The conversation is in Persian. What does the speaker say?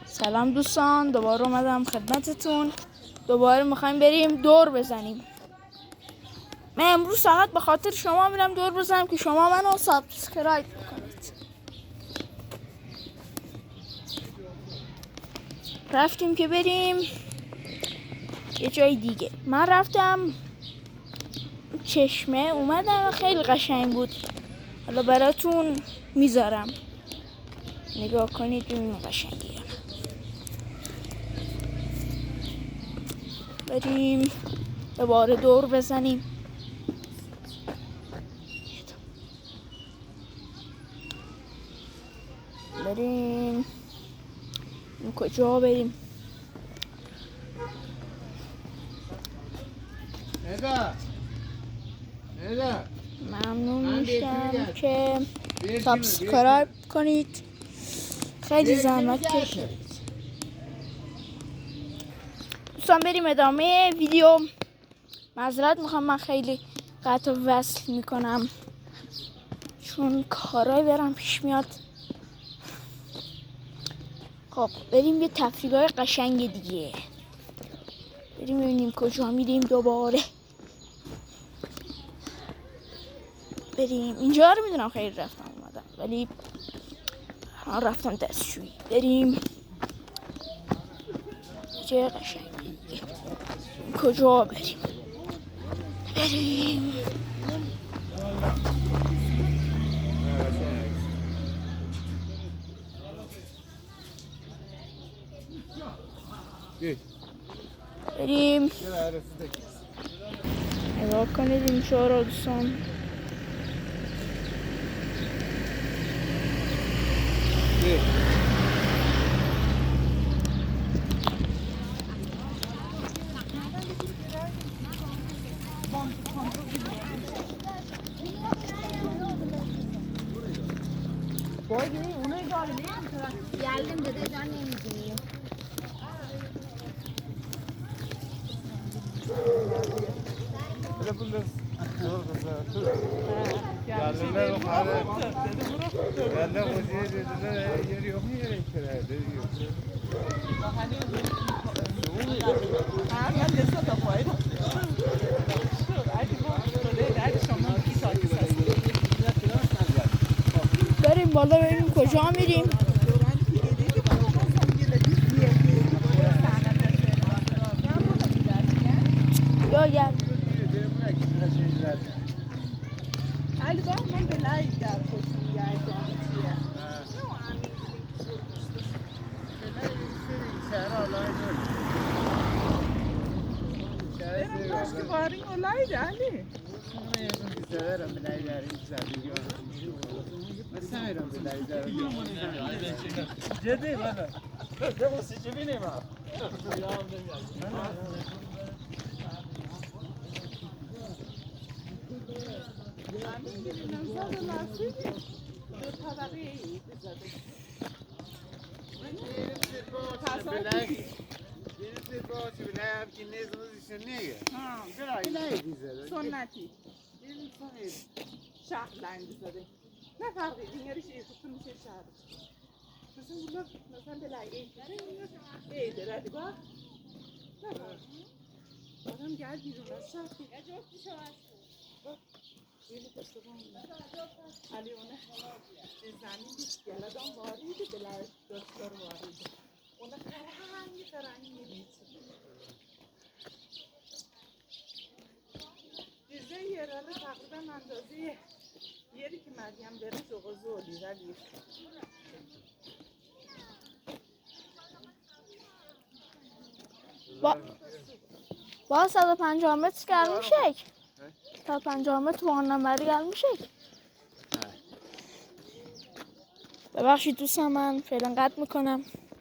سلام دوستان، دوباره اومدم خدمتتون. دوباره میخوایم بریم دور بزنیم. من امروز فقط به خاطر شما میرم دور بزنم که شما منو سابسکرایب کنید. رفتیم که بریم یه جای دیگه. من رفتم چشمه، اومدم خیلی قشنگ بود. حالا براتون میذارم نگاه کنید ببینید قشنگیه. بریم دوباره دور بزنیم. بریم کجا بریم؟ ممنون میشم که سابسکرایب کنید، خیلی زحمت کشید. دوستان بریم ادامه ویدیو. معذرت میخوام من خیلی قطع و وصل میکنم چون کارای برام پیش میاد. خب بریم یه تفریحای قشنگ دیگه. بریم ببینیم کجا میریم دوباره. بریم اینجا رو میدونم خیلی رفتم اومدم ولی رفتم دستشویی. بریم جای قشنگی دیگه. کجا بریم؟ بریم بریم نگاه کنید اینجا رو دوستان. Geldim dede can yemeyeceğim. Geldiler o kadar. Geldiler o diye dediler yer yok mu yere kiraydı diyor. بریم بالا ببینیم کجا میریم. یا گل جدی بله. ده موسیقی بینیم ها. سنتی شهر لنگ زده نه فرقی دیگری چیزی تو میشه شهر مثلا بلایی ایده را دیگه آدم گرد بیرون از شهر علی اونه زمین بیست گلدان واریده بلای دستار واریده اونه خرهنگی میبیچه دیزه یه رانه تقریبا اندازه یری که مریم بره زغزولی ولی با 150 متر گل میشه. 150 متر واقعا گل میشه. ببخشید دوستان من فعلا قطع میکنم.